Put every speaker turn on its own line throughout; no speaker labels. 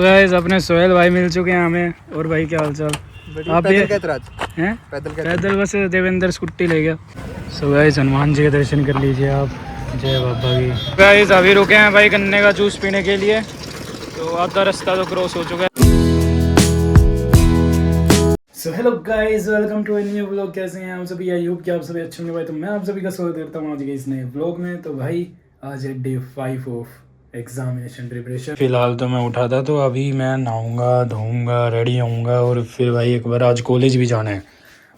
Guys अपने सोहेल भाई मिल चुके हैं हमें। और भाई क्या हाल चाल? आप भी हैं? पैदल बस देवेंद्र स्कूटी ले गया। सो गाइस हनुमान जी के दर्शन कर लीजिए आप। जय बाबा की। गाइस अभी रुके हैं भाई गन्ने का जूस पीने के लिए, तो आधा रास्ता तो क्रॉस हो चुका है। So hello guys, welcome to a new vlog. कैसे हैं आप सभी? आई होप कि आप सभी अच्छे होंगे भाई। तो मैं आप सभी का स्वागत करता हूँ आज के इस नए व्लॉग में। तो भाई आज है डे 5 ऑफ एग्जामिनेशन प्रिपरेशन। फिलहाल तो मैं उठा था, तो अभी मैं नहाऊंगा, धोऊंगा, रेडी होऊंगा और फिर भाई एक बार आज कॉलेज भी जाना है।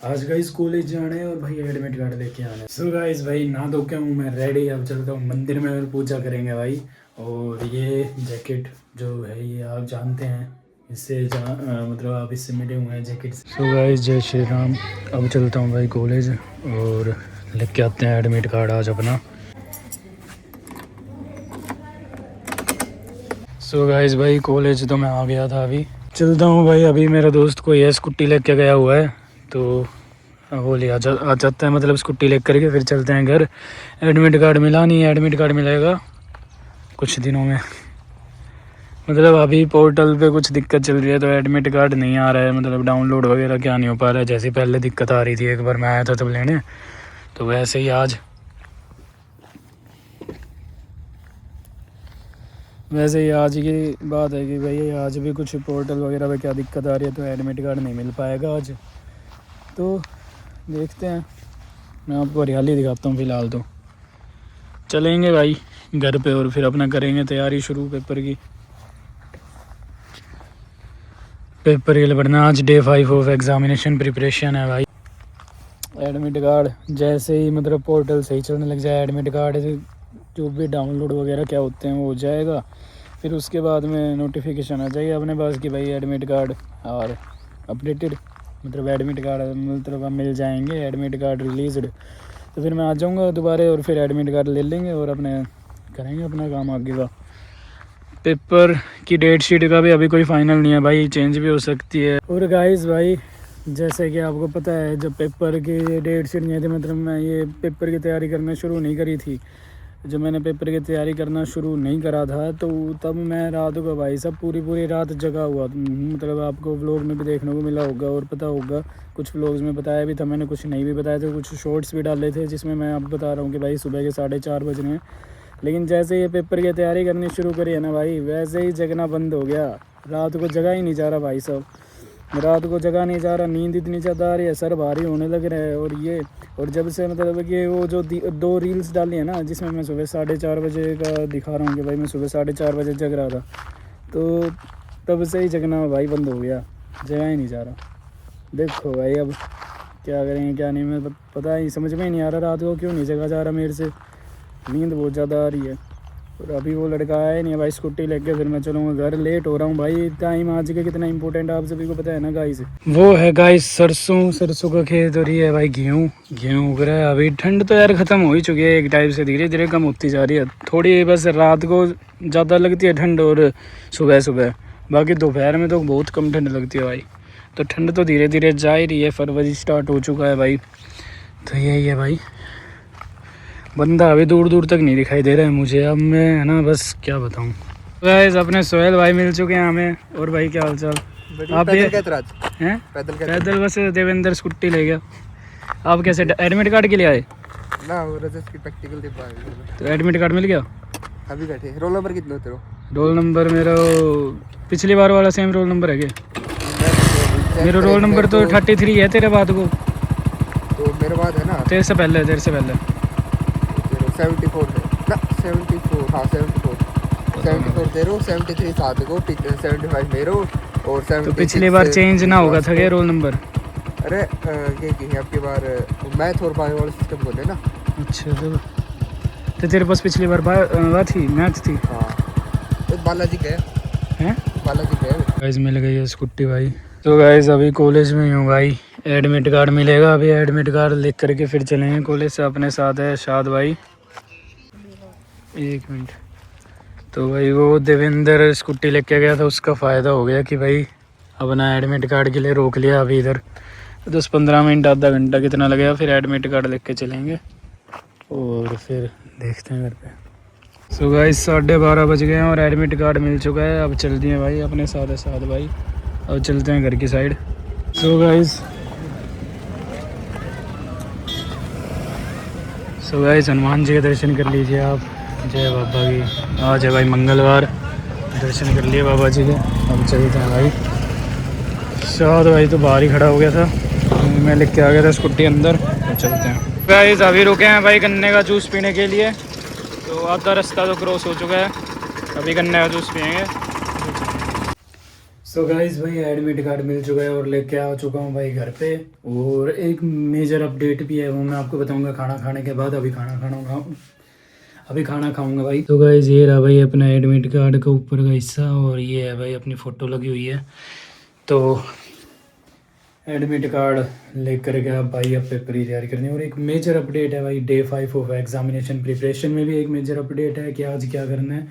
आज गाइस कॉलेज जाना है और भाई एडमिट कार्ड लेके आना है। सो गाइस भाई नहा धो के हूँ मैं रेडी। अब चलता हूँ मंदिर में और पूजा करेंगे भाई। और ये जैकेट जो है ये आप जानते हैं, इससे मतलब आप इससे मिले हुए हैं जैकेट। सो गाइस जय श्री राम। अब चलता हूँ भाई कॉलेज और लेके आते हैं एडमिट कार्ड आज अपना। सो गाइस भाई कॉलेज तो मैं आ गया था, अभी चलता हूँ भाई। अभी मेरा दोस्त को ये स्कूटी लेके गया हुआ है, तो वो ले आ जाता है, मतलब स्कूटी लेकर करके फिर चलते हैं घर। एडमिट कार्ड मिला नहीं है, एडमिट कार्ड मिलेगा कुछ दिनों में। मतलब अभी पोर्टल पे कुछ दिक्कत चल रही है, तो एडमिट कार्ड नहीं आ रहा है, मतलब डाउनलोड वगैरह क्या नहीं हो पा रहा है। जैसे पहले दिक्कत आ रही थी, एक बार मैं आया था तब लेने, तो वैसे ही आज की बात है कि भाई आज भी कुछ पोर्टल वगैरह पे क्या दिक्कत आ रही है, तो एडमिट कार्ड नहीं मिल पाएगा आज। तो देखते हैं, मैं आपको हरियाली दिखाता हूँ। फ़िलहाल तो चलेंगे भाई घर पे और फिर अपना करेंगे तैयारी शुरू पेपर की। पेपर के लिए पढ़ना, आज डे 5 ऑफ एग्ज़ामिनेशन प्रिपरेशन है भाई। एडमिट कार्ड जैसे ही मतलब पोर्टल सही चलने लग जाए, एडमिट कार्ड जो भी डाउनलोड वगैरह क्या होते हैं वो हो जाएगा। फिर उसके बाद में नोटिफिकेशन आ जाएगी अपने पास कि भाई एडमिट कार्ड और अपडेटेड, मतलब एडमिट कार्ड मतलब मिल जाएंगे, एडमिट कार्ड रिलीज्ड। तो फिर मैं आ जाऊँगा दोबारा और फिर एडमिट कार्ड ले लेंगे और अपने करेंगे अपना काम आगे का। पेपर की डेट शीट का भी अभी कोई फाइनल नहीं है भाई, चेंज भी हो सकती है। और गाइस भाई जैसे कि आपको पता है, जब पेपर की डेट शीट नहीं थी, मतलब मैं ये पेपर की तैयारी करना शुरू नहीं करी थी। जब मैंने पेपर की तैयारी करना शुरू नहीं करा था, तो तब मैं रात को भाई सब पूरी रात जगा हुआ। मतलब आपको व्लॉग में भी देखने को मिला होगा और पता होगा, कुछ व्लॉग्स में बताया भी था मैंने, कुछ नहीं भी बताया था, कुछ शॉर्ट्स भी डाले थे जिसमें मैं आपको बता रहा हूँ कि भाई सुबह के 4:30 बज रहे हैं। लेकिन जैसे ये पेपर की तैयारी करनी शुरू करी है ना भाई, वैसे ही जगना बंद हो गया। रात को जगा ही नहीं जा रहा भाई साहब, रात को जगा नहीं जा रहा, नींद इतनी ज़्यादा आ रही है, सर भारी होने लग रहे हैं। और जब से मतलब कि वो जो 2 रील्स डाली है ना, जिसमें मैं सुबह 4:30 बजे का दिखा रहा हूँ कि भाई मैं सुबह 4:30 बजे जग रहा था, तो तब से ही जगना भाई बंद हो गया, जगा ही नहीं जा रहा। देखो भाई अब क्या करेंगे क्या नहीं, मैं पता ही समझ में ही नहीं आ रहा रात को क्यों नहीं जगा जा रहा मेरे से, नींद बहुत ज़्यादा आ रही है। और अभी वो लड़का आया नहीं है भाई स्कूटी लेके, फिर मैं चलूँगा घर। लेट हो रहा हूँ भाई, टाइम आज के कितना इंपॉर्टेंट आप सभी को पता है ना गाइस। वो है गाइस सरसों का खेत, और ये है भाई गेहूँ उग रहा है। अभी ठंड तो यार ख़त्म हो ही चुकी है एक टाइप से, धीरे धीरे कम होती जा रही है। थोड़ी बस रात को ज़्यादा लगती है ठंड और सुबह, बाकी दोपहर में तो बहुत कम ठंड लगती है भाई। तो ठंड तो धीरे धीरे जा ही रही है, फरवरी स्टार्ट हो चुका है भाई। तो यही है भाई, बंदा अभी दूर तक नहीं दिखाई दे रहा है मुझे। अब मैं है ना बस क्या बताऊँ। गाइस अपने सोहेल भाई मिल चुके हैं हमें। और भाई क्या हाल चाल? आप भी हैं? पैदल बस देवेंद्र स्कूटी ले गया। आप कैसे एडमिट कार्ड के लिए आए
ना? वो रजिस्ट्री प्रैक्टिकल दे पाए,
तो एडमिट कार्ड मिल गया
अभी बैठे। रोल नंबर कितना तेरा?
रोल नंबर मेरा पिछली बार वाला सेम रोल नंबर है क्या? मेरा रोल नंबर तो 33 है तेरे बाद को,
तो मेरे बाद है ना,
तेरे से पहले
74 है ना, 74, हाँ 74 तेरो, 73 सात को, 75 मेरो और 76।
तो पिछली बार चेंज ना होगा था क्या रोल नंबर?
अरे ये की आपकी बार मैथ और बायो वाला सिस्टम बोले ना।
अच्छा तो तेरे पास पिछली बार बात थी, मैथ थी?
हाँ तो बालाजी गए
हैं,
बालाजी गए।
गाइस मिल गई है स्कूटी भाई। तो गाइस अभी कॉलेज में ही हूँ भाई, एडमिट कार्ड मिलेगा, अभी एडमिट कार्ड लिख करके फिर चलेंगे कॉलेज से। अपने साथ है शाद भाई, एक मिनट। तो भाई वो देवेंद्र स्कूटी लेके गया था, उसका फ़ायदा हो गया कि भाई अपना एडमिट कार्ड के लिए रोक लिया। अभी इधर 10-15 मिनट आधा घंटा कितना लगेगा, फिर एडमिट कार्ड लेके चलेंगे और फिर देखते हैं घर पे। सो गाइस 12:30 बज गए हैं और एडमिट कार्ड मिल चुका है। अब चलते हैं भाई अपने साथ साथ भाई, अब चलते हैं घर की side. So guys Hanuman ji के दर्शन कर लीजिए आप। जय बाबा की। आज है भाई मंगलवार, दर्शन कर लिए बाबा जी के। अब चलते हैं भाई। शायद भाई तो बाहर ही खड़ा हो गया था, मैं लिख के आ गया था स्कूटी अंदर। तो चलते हैं गाइस। अभी रुके हैं भाई गन्ने का जूस पीने के लिए। तो आधा रास्ता तो क्रॉस हो चुका है, अभी गन्ने का जूस पियेंगे। सो गाइस भाई एडमिट कार्ड मिल चुका है और लेके आ चुका हूँ भाई घर पे। और एक मेजर अपडेट भी है, वो मैं आपको बताऊंगा खाना खाने के बाद। अभी खाना खाऊंगा भाई। तो गाइस ये रहा भाई अपना एडमिट कार्ड का ऊपर का हिस्सा, और ये है भाई अपनी फ़ोटो लगी हुई है। तो एडमिट कार्ड लेकर के आप भाई अब पेपर की तैयारी करनी है। और एक मेजर अपडेट है भाई, डे 5 ऑफ एग्जामिनेशन प्रिपरेशन में भी एक मेजर अपडेट है कि आज क्या करना है।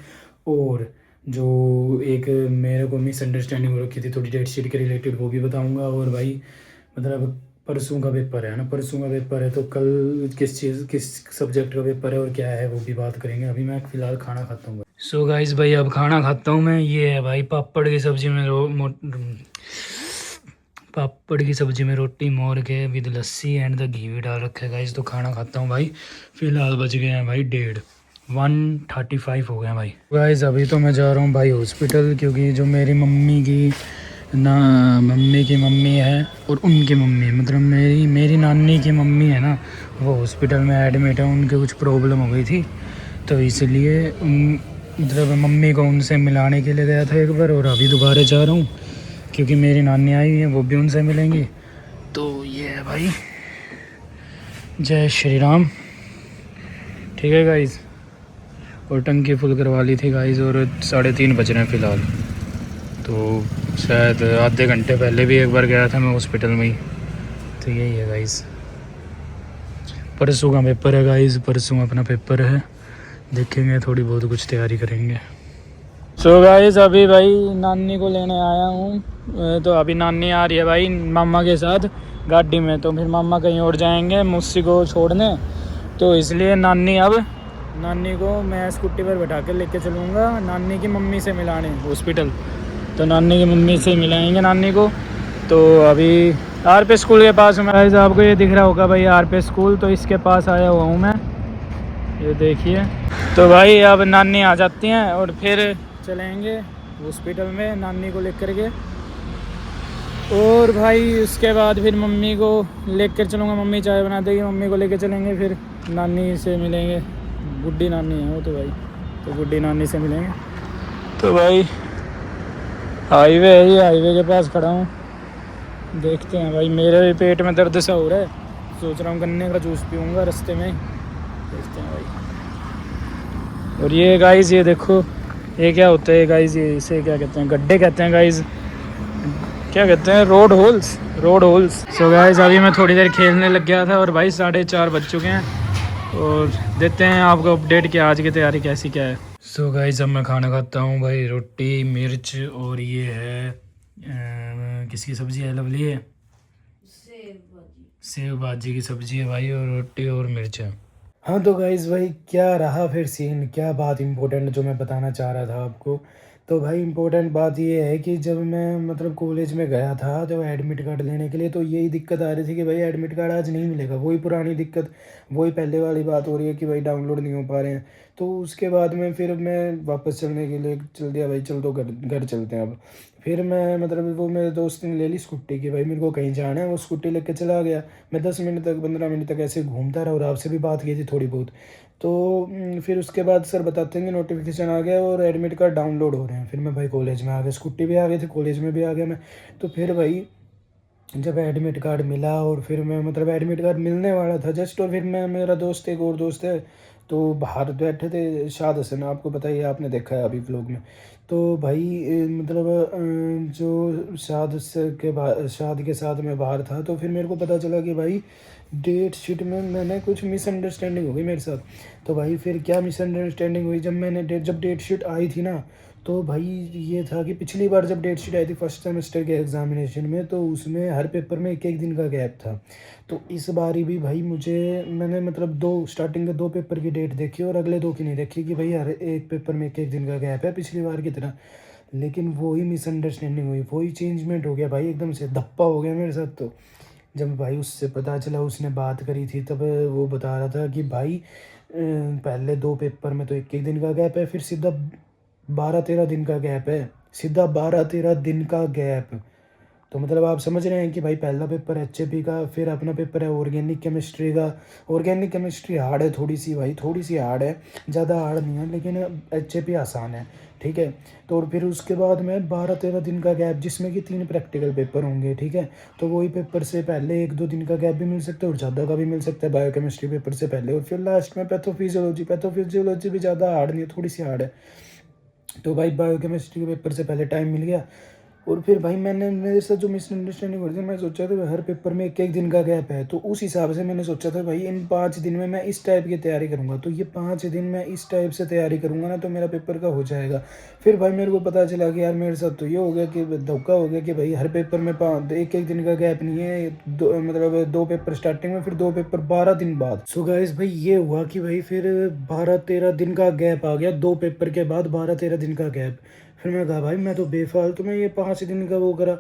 और जो एक मेरे को मिसअंडरस्टैंडिंग हो रखी थी थोड़ी डेट शीट के रिलेटेड, वो भी बताऊंगा। और भाई मतलब परसों का पेपर है ना, परसों का पेपर है, तो कल किस सब्जेक्ट का पेपर है और क्या है वो भी बात करेंगे। अभी मैं फ़िलहाल खाना खाता हूँ। सो गाइस भाई अब खाना खाता हूँ मैं। ये है भाई पापड़ की सब्ज़ी में पापड़ की सब्ज़ी में रोटी मोर के विद लस्सी एंड द घी भी डाल रखा है गाइस। तो खाना खाता हूँ भाई। फ़िलहाल बज गए हैं भाई 1:35 हो गए हैं भाई। गाइस अभी तो मैं जा रहा हूँ भाई हॉस्पिटल, क्योंकि जो मेरी मम्मी की मम्मी है और उनकी मम्मी, मतलब मेरी नानी की मम्मी है ना, वो हॉस्पिटल में एडमिट है। उनके कुछ प्रॉब्लम हो गई थी, तो इसलिए मतलब मम्मी को उनसे मिलाने के लिए गया था एक बार, और अभी दोबारा जा रहा हूँ क्योंकि मेरी नानी आई हुई है, वो भी उनसे मिलेंगी। तो ये है भाई, जय श्री राम। ठीक है गाइज़। और टंकी फुल करवा ली थी गाइज़, और 3:30 बज रहे हैं फ़िलहाल। तो शायद आधे घंटे पहले भी एक बार गया था मैं हॉस्पिटल में ही। तो यही है गाइज़। परसों का पेपर है गाइज़, परसों अपना पेपर है, देखेंगे थोड़ी बहुत कुछ तैयारी करेंगे। सो गाइस अभी भाई नानी को लेने आया हूँ। तो अभी नानी आ रही है भाई मामा के साथ गाड़ी में, तो फिर मामा कहीं और जाएंगे मुझसे को छोड़ने। तो इसलिए नानी को मैं स्कूटी पर बैठा कर लेके चलूँगा नानी की मम्मी से मिलाने हॉस्पिटल। तो नानी की मम्मी से मिलाएंगे नानी को। तो अभी आरपी स्कूल के पास में गाइस, आपको ये दिख रहा होगा भाई आरपी स्कूल, तो इसके पास आया हुआ हूँ मैं, ये देखिए। तो भाई अब नानी आ जाती हैं और फिर चलेंगे हॉस्पिटल में नानी को लेकर के। और भाई उसके बाद फिर मम्मी को लेकर चलूँगा, मम्मी चाय बना देगी, मम्मी को लेकर चलेंगे, फिर नानी से मिलेंगे। बुड्ढी नानी है वो तो भाई, तो बुड्ढी नानी से मिलेंगे। तो भाई हाईवे है, ये हाईवे के पास खड़ा हूँ, देखते हैं भाई। मेरे भी पेट में दर्द सा हो रहा है, सोच रहा हूँ गन्ने का जूस पीऊँगा रास्ते में, देखते हैं भाई। और ये गाइस ये देखो, ये क्या होता है गाइस, ये इसे क्या कहते हैं, गड्ढे कहते हैं गाइस, क्या कहते हैं, रोड होल्स। सो गाइस अभी मैं थोड़ी देर खेलने लग गया था और भाई 4:30 बज चुके हैं। और देते हैं आपको अपडेट कि आज की तैयारी कैसी क्या है। सो गाइस अब मैं खाना खाता हूँ भाई, रोटी मिर्च, और ये है किसकी सब्ज़ी है, लवली है, सेव भाजी की सब्ज़ी है भाई, और रोटी और मिर्च है। हाँ तो गाइज़ भाई क्या रहा फिर सीन, क्या बात इम्पोर्टेंट जो मैं बताना चाह रहा था आपको। तो भाई इम्पोर्टेंट बात ये है कि जब मैं मतलब कॉलेज में गया था जब एडमिट कार्ड लेने के लिए, तो यही दिक्कत आ रही थी कि भाई एडमिट कार्ड आज नहीं मिलेगा। वही पुरानी दिक्कत, वही पहले वाली बात हो रही है कि भाई डाउनलोड नहीं हो पा रहे हैं। तो उसके बाद में फिर मैं वापस चलने के लिए चल दिया भाई, चल तो घर चलते हैं अब। फिर मैं मतलब वो मेरे दोस्त ने ले ली स्कूटी कि भाई मेरे को कहीं जाना है, वो स्कूटी लेके चला गया। मैं 10 मिनट तक 15 मिनट तक ऐसे घूमता रहा और आपसे भी बात की थी थोड़ी बहुत। तो फिर उसके बाद सर बताते हैं कि नोटिफिकेशन आ गया और एडमिट कार्ड डाउनलोड हो रहे हैं। फिर मैं भाई कॉलेज में आ गया, स्कूटी भी आ गई थी, कॉलेज में भी आ गया मैं। तो फिर भाई जब एडमिट कार्ड मिला और फिर मैं मतलब एडमिट कार्ड मिलने वाला था जस्ट, और फिर मैं मेरा दोस्त एक और दोस्त है तो बाहर बैठे थे, शाद हसन, आपको बताइए, आपने देखा है अभी व्लॉग में। तो भाई मतलब जो शाद के साथ मैं बाहर था, तो फिर मेरे को पता चला कि भाई डेट शीट में मैंने कुछ मिसअंडरस्टैंडिंग हो गई मेरे साथ। तो भाई फिर क्या मिसअंडरस्टैंडिंग हुई, जब डेट शीट आई थी ना, तो भाई ये था कि पिछली बार जब डेट शीट आई थी फर्स्ट सेमेस्टर के एग्जामिनेशन में, तो उसमें हर पेपर में एक एक दिन का गैप था। तो इस बारी भी भाई मैंने मतलब दो स्टार्टिंग के दो पेपर की डेट देखी और अगले दो की नहीं देखी कि भाई हर एक पेपर में एक एक दिन का गैप है पिछली बार की तरह। लेकिन वही मिसअंडरस्टैंडिंग हुई, वही चेंजमेंट हो गया भाई, एकदम से धप्पा हो गया मेरे साथ। तो जब भाई उससे पता चला, उसने बात करी थी, तब वो बता रहा था कि भाई पहले दो पेपर में तो एक एक दिन का गैप है, फिर सीधा 12-13 दिन का गैप है, सीधा 12-13 दिन का गैप। तो मतलब आप समझ रहे हैं कि भाई पहला पेपर HAP का, फिर अपना पेपर है ऑर्गेनिक केमिस्ट्री का। ऑर्गेनिक केमिस्ट्री हार्ड है थोड़ी सी भाई, थोड़ी सी हार्ड है, ज़्यादा हार्ड नहीं है, लेकिन HAP आसान है, ठीक है। तो और फिर उसके बाद में 12-13 दिन का गैप, जिसमें कि 3 प्रैक्टिकल पेपर होंगे, ठीक है। तो वही पेपर से पहले 1-2 दिन का गैप भी मिल सकता है और ज़्यादा का भी मिल सकता है बायोकेमिस्ट्री पेपर से पहले। और फिर लास्ट में पैथोफिजियोलॉजी भी ज़्यादा हार्ड नहीं है, थोड़ी सी हार्ड है। तो भाई बायोकेमिस्ट्री के पेपर से पहले टाइम मिल गया। और फिर भाई मेरे साथ जो मिसअंडरस्टैंडिंग हो रही थी, मैं सोचा था हर पेपर में एक एक दिन का गैप है, तो उस हिसाब से मैंने सोचा था भाई इन 5 दिन में मैं इस टाइप की तैयारी करूँगा, तो ये 5 दिन मैं इस टाइप से तैयारी करूँगा ना, तो मेरा पेपर का हो जाएगा। फिर भाई मेरे को पता चला कि यार मेरे साथ तो ये हो गया कि धोखा हो गया कि भाई हर पेपर में एक एक दिन का गैप नहीं है, मतलब 2 पेपर स्टार्टिंग में, फिर 2 पेपर 12 दिन बाद। सो गाइस भाई ये हुआ कि भाई फिर 12-13 दिन का गैप आ गया, 2 पेपर के बाद 12-13 दिन का गैप। फिर मैं कहा भाई मैं तो बेफालतू में ये 5 दिन का वो करा,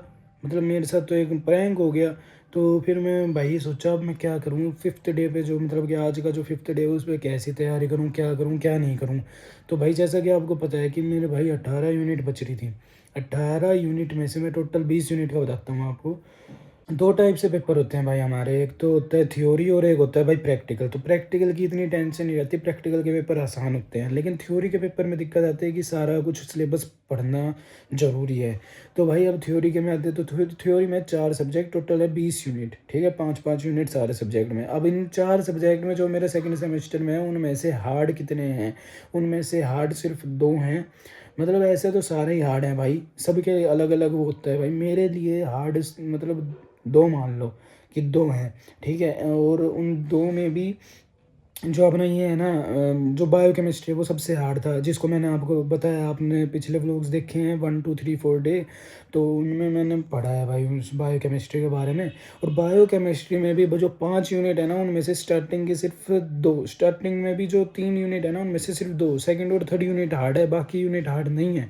मतलब मेरे साथ तो एक प्रैंक हो गया। तो फिर मैं भाई सोचा अब मैं क्या करूँ, 5th डे पे, जो मतलब कि आज का जो 5th डे है उस पर कैसी तैयारी करूँ, क्या करूँ क्या नहीं करूँ। तो भाई जैसा कि आपको पता है कि मेरे भाई 18 यूनिट बच रही थी। 18 यूनिट में से मैं टोटल 20 यूनिट का बताता हूँ आपको। दो टाइप से पेपर होते हैं भाई हमारे, एक तो होता है थ्योरी और एक होता है भाई प्रैक्टिकल। तो प्रैक्टिकल की इतनी टेंशन नहीं रहती, प्रैक्टिकल के पेपर आसान होते हैं, लेकिन थ्योरी के पेपर में दिक्कत आती है कि सारा कुछ सिलेबस पढ़ना ज़रूरी है। तो भाई अब थ्योरी के में आते हैं, तो थ्योरी में 4 सब्जेक्ट, टोटल है 20 यूनिट, ठीक है, 5-5 यूनिट सारे सब्जेक्ट में। अब इन 4 सब्जेक्ट में जो मेरे सेकेंड सेमेस्टर में है, उनमें से हार्ड कितने हैं, उनमें से हार्ड सिर्फ 2 हैं। मतलब ऐसे तो सारे ही हार्ड हैं भाई, सबके अलग अलग वो होता है भाई। मेरे लिए हार्ड मतलब 2 मान लो कि 2 हैं, ठीक है। और उन 2 में भी जो अपना ये है ना, जो बायोकेमिस्ट्री वो सबसे हार्ड था, जिसको मैंने आपको बताया, आपने पिछले व्लॉग्स देखे हैं 1 2 3 4 डे, तो उनमें मैंने पढ़ा है भाई उस बायोकेमिस्ट्री के बारे में। और बायोकेमिस्ट्री में भी जो 5 यूनिट है ना, उनमें से स्टार्टिंग के सिर्फ 2, स्टार्टिंग में भी जो 3 यूनिट है ना, उनमें से सिर्फ 2 सेकेंड और थर्ड यूनिट हार्ड है, बाकी यूनिट हार्ड नहीं है।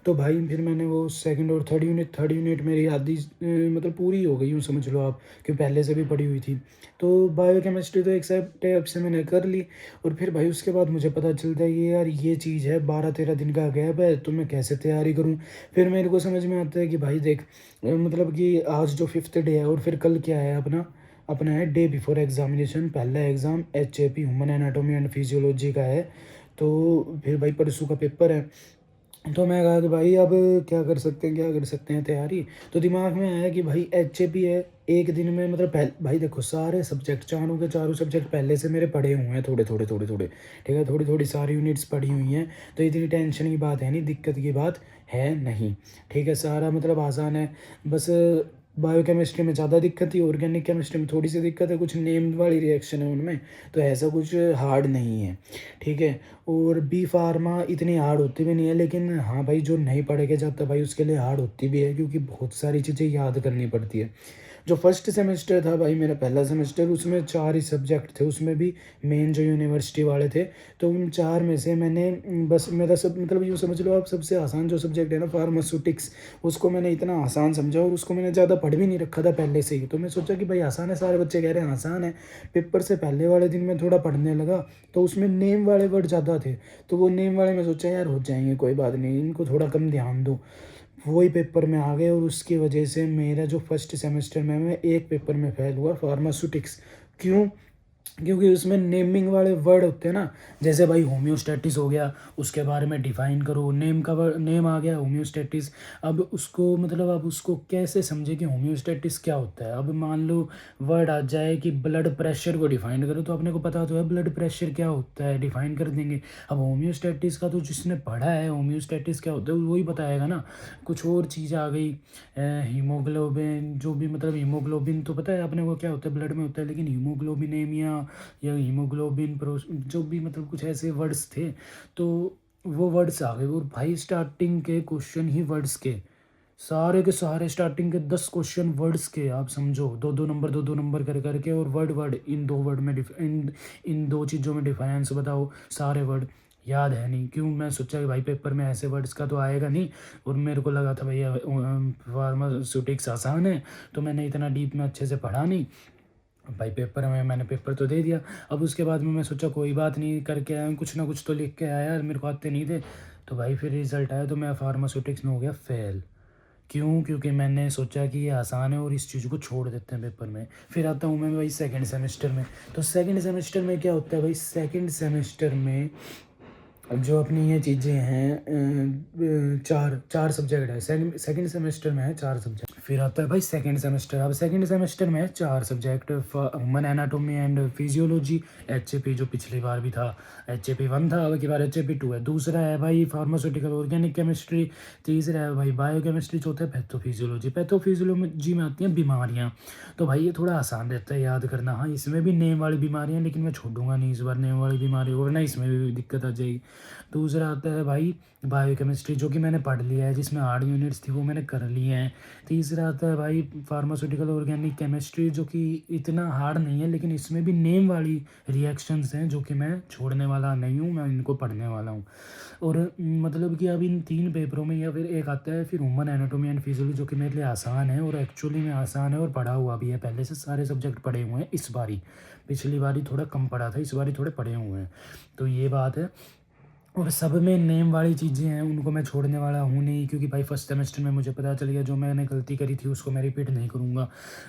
तो भाई फिर मैंने वो सेकंड और थर्ड यूनिट मेरी आधी मतलब पूरी हो गई, यूँ समझ लो आप, कि पहले से भी पढ़ी हुई थी। तो बायोकेमिस्ट्री तो एक टाइप से मैंने कर ली। और फिर भाई उसके बाद मुझे पता चलता है कि यार ये चीज़ है, 12-13 दिन का गैप है, तो मैं कैसे तैयारी करूँ। फिर मेरे को समझ में आता है कि भाई देख, मतलब कि आज जो 5th डे है और फिर कल क्या है अपना, अपना है डे बिफोर एग्जामिनेशन, पहला exam HAP human anatomy and physiology का है। तो फिर भाई परसों का पेपर है। तो मैं कहा कि भाई अब क्या कर सकते हैं तैयारी। तो दिमाग में आया कि भाई HAP है, एक दिन में मतलब भाई देखो सारे सब्जेक्ट, चारों के चारों सब्जेक्ट पहले से मेरे पढ़े हुए हैं, थोड़े थोड़े थोड़े थोड़े, ठीक है, थोड़ी थोड़ी सारी यूनिट्स पढ़ी हुई हैं। तो इतनी टेंशन की बात है नहीं, दिक्कत की बात है नहीं, ठीक है, सारा मतलब आसान है। बस बायोकेमिस्ट्री में ज़्यादा दिक्कत थी, ऑर्गेनिक केमिस्ट्री में थोड़ी सी दिक्कत है, कुछ नेम वाली रिएक्शन है उनमें, तो ऐसा कुछ हार्ड नहीं है, ठीक है। और बी फार्मा इतनी हार्ड होती भी नहीं है, लेकिन हाँ भाई जो नहीं पढ़ के जाता भाई उसके लिए हार्ड होती भी है, क्योंकि बहुत सारी चीज़ें याद करनी पड़ती है। जो फर्स्ट सेमेस्टर था भाई मेरा, पहला सेमेस्टर, उसमें 4 ही सब्जेक्ट थे, उसमें भी मेन जो यूनिवर्सिटी वाले थे। तो उन 4 में से मैंने बस मेरा सब मतलब यूँ समझ लो आप, सबसे आसान जो सब्जेक्ट है ना फार्मास्यूटिक्स, उसको मैंने इतना आसान समझा, और उसको मैंने ज़्यादा पढ़ भी नहीं रखा था पहले से ही। तो मैं सोचा कि भाई आसान है, सारे बच्चे कह रहे हैं आसान है। पेपर से पहले वाले दिन मैं थोड़ा पढ़ने लगा, तो उसमें नेम वाले वर्ड ज़्यादा थे, तो वो नेम वाले मैं सोचा यार हो जाएंगे, कोई बात नहीं, इनको थोड़ा कम ध्यान दो। वही पेपर में आ गए, और उसकी वजह से मेरा जो फर्स्ट सेमेस्टर में मैं एक पेपर में फेल हुआ, फार्मास्यूटिक्स। क्यों? क्योंकि उसमें नेमिंग वाले वर्ड होते हैं ना, जैसे भाई होम्योस्टैटिस हो गया, उसके बारे में डिफाइन करो, नेम का नेम आ गया होम्योस्टैटिस। अब उसको मतलब अब उसको कैसे समझे कि होम्योस्टैटिस क्या होता है। अब मान लो वर्ड आ जाए कि ब्लड प्रेशर को डिफाइन करो, तो अपने को पता तो है ब्लड प्रेशर क्या होता है, डिफाइन कर देंगे। अब होम्योस्टैटिस का तो जिसने पढ़ा है होम्योस्टैटिस क्या होता है वही बताएगा ना। कुछ और चीज़ आ गई, हीमोग्लोबिन, जो भी मतलब हीमोग्लोबिन तो पता है अपने को क्या होता है, ब्लड में होता है, लेकिन हीमोग्लोबिनेमिया या हीमोग्लोबिन जो भी मतलब कुछ ऐसे वर्ड्स थे। तो वो वर्ड्स आ गए, और भाई स्टार्टिंग के क्वेश्चन ही वर्ड्स के सारे स्टार्टिंग के 10 क्वेश्चन वर्ड्स के, आप समझो, दो दो नंबर कर करके, और वर्ड वर्ड इन दो वर्ड में इन दो चीज़ों में डिफरेंस बताओ। सारे वर्ड याद है नहीं, क्यों, मैं सोचा कि भाई पेपर में ऐसे वर्ड्स का तो आएगा नहीं, और मेरे को लगा था भैया फार्मास्यूटिक्स आसान है, तो मैंने इतना डीप में अच्छे से पढ़ा नहीं। भाई पेपर में मैंने पेपर तो दे दिया। अब उसके बाद में मैं सोचा कोई बात नहीं, करके आया हूँ, कुछ ना कुछ तो लिख के आया यार, मेरे को आते नहीं थे। तो भाई फिर रिजल्ट आया तो मैं फार्मास्यूटिक्स में हो गया फेल। क्यों? क्योंकि मैंने सोचा कि ये आसान है और इस चीज़ को छोड़ देते हैं पेपर में। फिर आता हूँ मैं भाई सेकंड सेमेस्टर में। तो सेकंड सेमेस्टर में क्या होता है भाई, सेकंड सेमेस्टर में जो अपनी ये चीज़ें हैं, चार सब्जेक्ट है सेकंड सेमेस्टर में, है 4 सब्जेक्ट। फिर आता है भाई सेकंड सेमेस्टर। अब सेकंड सेमेस्टर में है 4 subject, human anatomy and physiology, HAP जो पिछली बार भी था, HAP 1 था, अब की बार HAP 2 है। दूसरा है भाई फार्मास्यूटिकल ऑर्गेनिक केमिस्ट्री। तीसरा है भाई बायोकेमिस्ट्री। चौथा है पैथोफिजियोलॉजी। पैथोफिजियोलॉजी में आती हैं बीमारियाँ। तो भाई ये थोड़ा आसान रहता है याद करना। हाँ, इसमें भी नेम वाली बीमारियाँ, लेकिन मैं छोड़ूंगा नहीं इस बार नेम वाली बीमारी, वरना इसमें भी दिक्कत आ जाएगी। दूसरा आता है भाई बायोकेमिस्ट्री, जो कि मैंने पढ़ लिया है, जिसमें 8 यूनिट्स थी वो मैंने कर ली हैं। तीसरा आता है भाई फार्मास्यूटिकल ऑर्गेनिक केमिस्ट्री, जो कि इतना हार्ड नहीं है, लेकिन इसमें भी नेम वाली रिएक्शंस हैं, जो कि मैं छोड़ने वाला नहीं हूँ, मैं इनको पढ़ने वाला हूँ। और मतलब कि अब इन 3 पेपरों में, या फिर एक आता है फिर ह्यूमन एनाटोमी एंड फिजियोलॉजी, जो कि मेरे लिए आसान है, और एक्चुअली में आसान है, और पढ़ा हुआ भी है, पहले से सारे सब्जेक्ट पढ़े हुए हैं इस बारी। पिछली बारी थोड़ा कम पढ़ा था, इस बारी थोड़े पढ़े हुए हैं। तो ये बात है। और सब में नेम वाली चीज़ें हैं, उनको मैं छोड़ने वाला हूँ नहीं, क्योंकि भाई फर्स्ट सेमेस्टर में मुझे पता चल गया जो मैंने गलती करी थी उसको मैं रिपीट नहीं करूँगा।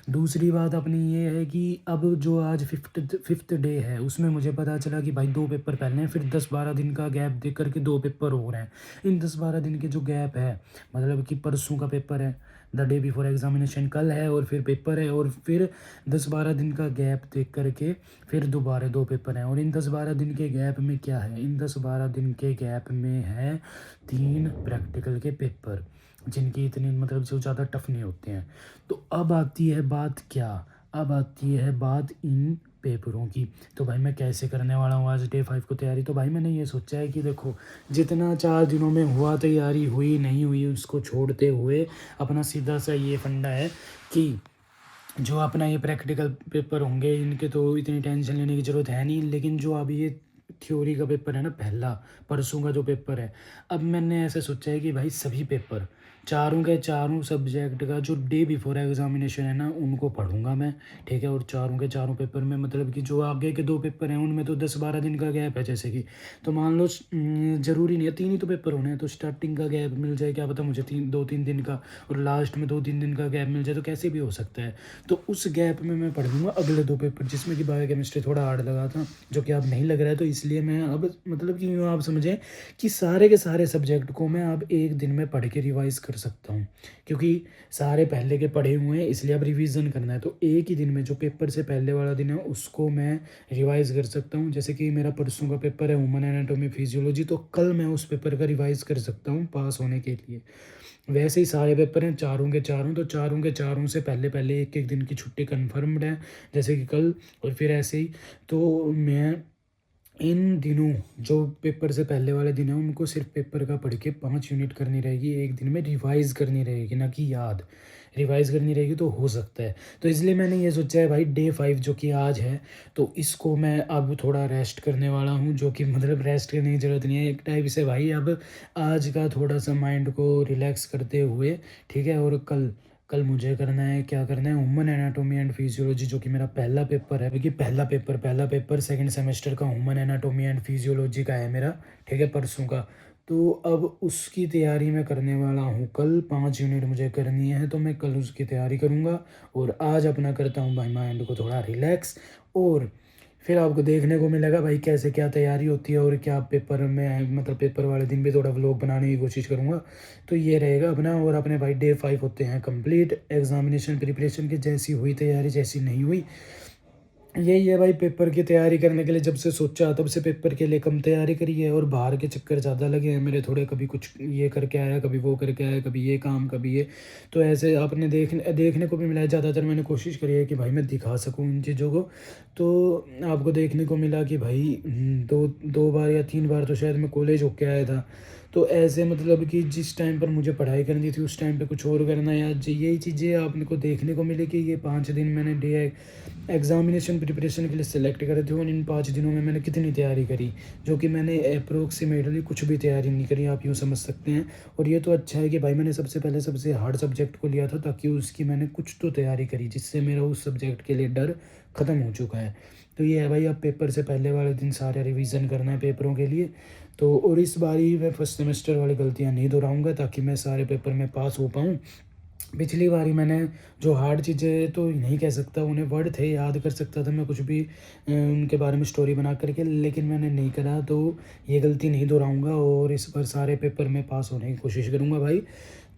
दूसरी बात अपनी ये है कि अब जो आज फिफ्थ डे है, उसमें मुझे पता चला कि भाई 2 पेपर पहले हैं, फिर 10-12 दिन का गैप दे करके 2 पेपर हो रहे हैं। इन 10-12 दिन के जो गैप है, मतलब कि परसों का पेपर है, द डे बिफोर एग्जामिनेशन कल है, और फिर पेपर है, और फिर 10-12 दिन का गैप देख करके फिर दोबारा 2 पेपर हैं। और इन 10-12 दिन के गैप में क्या है, इन 10-12 दिन के गैप में है 3 प्रैक्टिकल के पेपर, जिनकी इतनी मतलब जो ज़्यादा टफ नहीं होते हैं। तो अब आती है बात क्या, अब आती है बात इन पेपरों की। तो भाई मैं कैसे करने वाला हूँ आज डे 5 को तैयारी। तो भाई मैंने ये सोचा है कि देखो, जितना 4 दिनों में हुआ तैयारी, हुई नहीं हुई उसको छोड़ते हुए, अपना सीधा सा ये फंडा है कि जो अपना ये प्रैक्टिकल पेपर होंगे, इनके तो इतनी टेंशन लेने की ज़रूरत है नहीं, लेकिन जो अभी ये थ्योरी का पेपर है ना, पहला परसों का जो पेपर है, अब मैंने ऐसे सोचा है कि भाई सभी पेपर, चारों के चारों सब्जेक्ट का जो डे बिफोर एग्जामिनेशन है ना, उनको पढ़ूंगा मैं, ठीक है। और चारों के चारों पेपर में, मतलब कि जो आगे के 2 पेपर हैं उनमें तो 10-12 दिन का गैप है, जैसे कि, तो मान लो ज़रूरी नहीं है 3 ही तो पेपर होने हैं, तो स्टार्टिंग का गैप मिल जाए, क्या पता मुझे 2-3 दिन का, और लास्ट में 2-3 दिन का गैप मिल जाए, तो कैसे भी हो सकता है। तो उस गैप में मैं पढ़ लूँगा अगले 2 पेपर, जिसमें कि बायोकेमिस्ट्री थोड़ा हार्ड लगा था, जो कि अब नहीं लग रहा है। तो इसलिए मैं अब, मतलब कि यूँ आप समझें कि सारे के सारे सब्जेक्ट को मैं अब एक दिन में पढ़ के रिवाइज कर सकता हूँ, क्योंकि सारे पहले के पढ़े हुए हैं, इसलिए अब रिवीजन करना है। तो एक ही दिन में जो पेपर से पहले वाला दिन है उसको मैं रिवाइज कर सकता हूँ। जैसे कि मेरा परसों का पेपर है ह्यूमन एनाटोमी फिजियोलॉजी, तो कल मैं उस पेपर का रिवाइज कर सकता हूँ पास होने के लिए। वैसे ही सारे पेपर हैं चारों के चारों, तो चारों के चारों से पहले पहले एक एक दिन की छुट्टी कन्फर्म्ड है, जैसे कि कल, और फिर ऐसे ही। तो मैं इन दिनों जो पेपर से पहले वाले दिन है, उनको सिर्फ पेपर का पढ़ के 5 यूनिट करनी रहेगी एक दिन में, रिवाइज़ करनी रहेगी, ना कि याद, रिवाइज़ करनी रहेगी, तो हो सकता है। तो इसलिए मैंने ये सोचा है भाई डे 5 जो कि आज है, तो इसको मैं अब थोड़ा रेस्ट करने वाला हूँ, जो कि मतलब रेस्ट करने की ज़रूरत नहीं है एक टाइप से भाई, अब आज का थोड़ा सा माइंड को रिलैक्स करते हुए, ठीक है। और कल कल मुझे करना है, क्या करना है, ह्यूमन एनाटोमी एंड फिजियोलॉजी, जो कि मेरा पहला पेपर है, क्योंकि पहला पेपर सेकंड सेमेस्टर का ह्यूमन एनाटोमी एंड फिजियोलॉजी का है मेरा, ठीक है, परसों का। तो अब उसकी तैयारी मैं करने वाला हूँ कल, 5 यूनिट मुझे करनी है, तो मैं कल उसकी तैयारी करूँगा। और आज अपना करता हूँ भाई माइंड को थोड़ा रिलैक्स, और फिर आपको देखने को मिलेगा भाई कैसे क्या तैयारी होती है, और क्या पेपर में, मतलब पेपर वाले दिन भी थोड़ा व्लॉग बनाने की कोशिश करूँगा। तो ये रहेगा अपना। और अपने भाई डे 5 होते हैं कंप्लीट, एग्जामिनेशन प्रिपरेशन की जैसी हुई तैयारी, जैसी नहीं हुई यही है भाई, पेपर की तैयारी करने के लिए जब से सोचा तब से पेपर के लिए कम तैयारी करी है, और बाहर के चक्कर ज़्यादा लगे हैं मेरे थोड़े, कभी कुछ ये करके आया, कभी वो करके आया, कभी ये काम, कभी ये। तो ऐसे आपने देखने को भी मिला है। ज़्यादातर मैंने कोशिश करी है कि भाई मैं दिखा सकूँ इन चीज़ों को। तो आपको देखने को मिला कि भाई दो बार या 3 बार तो शायद मैं कॉलेज होके आया था। तो ऐसे मतलब कि जिस टाइम पर मुझे पढ़ाई करनी थी उस टाइम पे कुछ और करना, या यही चीज़ें आपने को देखने को मिले कि ये 5 दिन मैंने डे एग्ज़ामिनेशन प्रिपरेशन के लिए सेलेक्ट करे थे, और इन 5 दिनों में मैंने कितनी तैयारी करी, जो कि मैंने अप्रोक्सीमेटली कुछ भी तैयारी नहीं करी, आप यूँ समझ सकते हैं। और ये तो अच्छा है कि भाई मैंने सबसे पहले सबसे हार्ड सब्जेक्ट को लिया था, ताकि उसकी मैंने कुछ तो तैयारी करी, जिससे मेरा उस सब्जेक्ट के लिए डर ख़त्म हो चुका है। तो ये है भाई, अब पेपर से पहले वाले दिन सारे रिवीजन करना है पेपरों के लिए। तो और इस बारी मैं फर्स्ट सेमेस्टर वाली गलतियाँ नहीं दोहराऊँगा, ताकि मैं सारे पेपर में पास हो पाऊँ। पिछली बारी मैंने जो हार्ड चीज़ें तो नहीं कह सकता, उन्हें वर्ड थे, याद कर सकता था मैं कुछ भी उनके बारे में स्टोरी बना करके, लेकिन मैंने नहीं करा। तो ये गलती नहीं दोहराऊँगा, और इस बार सारे पेपर में पास होने की कोशिश करूँगा भाई।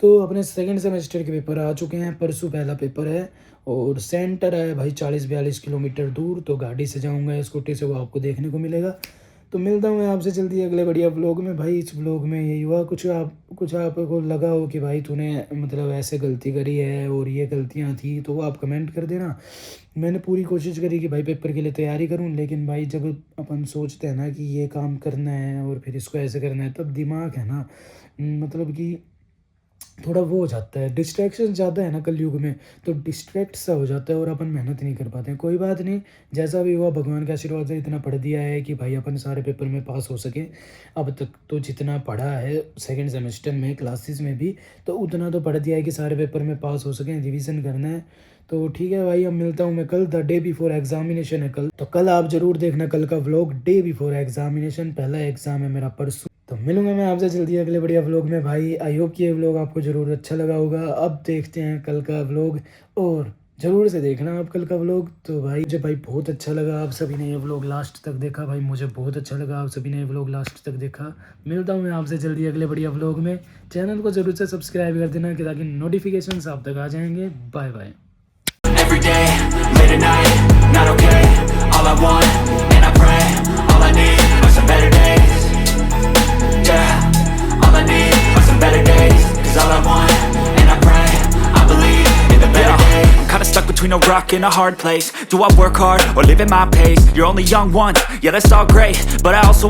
तो अपने सेकंड सेमेस्टर के पेपर आ चुके हैं, परसों पहला पेपर है, और सेंटर है भाई 40-42 किलोमीटर दूर। तो गाड़ी से जाऊँगा या स्कूटी से, वो आपको देखने को मिलेगा। तो मिलता हूँ मैं आपसे जल्दी अगले बढ़िया व्लॉग में भाई। इस व्लॉग में यही हुआ, कुछ आपको लगा हो कि भाई तूने मतलब ऐसे गलती करी है और ये गलतियाँ थी, तो वो आप कमेंट कर देना। मैंने पूरी कोशिश करी कि भाई पेपर के लिए तैयारी करूँ, लेकिन भाई जब अपन सोचते हैं ना कि ये काम करना है और फिर इसको ऐसे करना है, तब दिमाग है ना मतलब कि थोड़ा वो हो जाता है, डिस्ट्रैक्शन ज़्यादा है ना कलयुग में, तो डिस्ट्रैक्ट सा हो जाता है और अपन मेहनत नहीं कर पाते हैं। कोई बात नहीं, जैसा भी हुआ भगवान के आशीर्वाद से इतना पढ़ दिया है कि भाई अपन सारे पेपर में पास हो सके। अब तक तो जितना पढ़ा है सेकंड सेमेस्टर में क्लासेस में भी, तो उतना तो पढ़ दिया है कि सारे पेपर में पास हो सकें, रिवीजन करना है। तो ठीक है भाई, अब मिलता हूँ मैं कल, द डे बिफोर एग्जामिनेशन है कल, तो कल आप ज़रूर देखना कल का व्लॉग, डे बिफोर एग्जामिनेशन, पहला एग्ज़ाम है मेरा परसों। तो मिलूंगा मैं आपसे जल्दी अगले बढ़िया व्लॉग में भाई। आई होप कि ये व्लॉग आपको ज़रूर अच्छा लगा होगा। अब देखते हैं कल का व्लॉग, और ज़रूर से देखना आप कल का व्लॉग। तो भाई मुझे भाई बहुत अच्छा लगा आप सभी ने ये व्लॉग लास्ट तक देखा, भाई मुझे बहुत अच्छा लगा आप सभी ने ये व्लॉग लास्ट तक देखा। मिलता हूँ मैं आपसे जल्दी अगले बढ़िया व्लॉग में। चैनल को ज़रूर से सब्सक्राइब कर देना, कि ताकि नोटिफिकेशन आप तक आ जाएंगे। Bye bye.
Every day, late at night, not okay. All I want, and I pray, all I need are some better days. Yeah, all I need are some better days. 'Cause all I want, and I pray, I believe in the better days. I'm kinda stuck between a rock and a hard place. Do I work hard, or live at my pace? You're only young once, yeah that's all great, but I also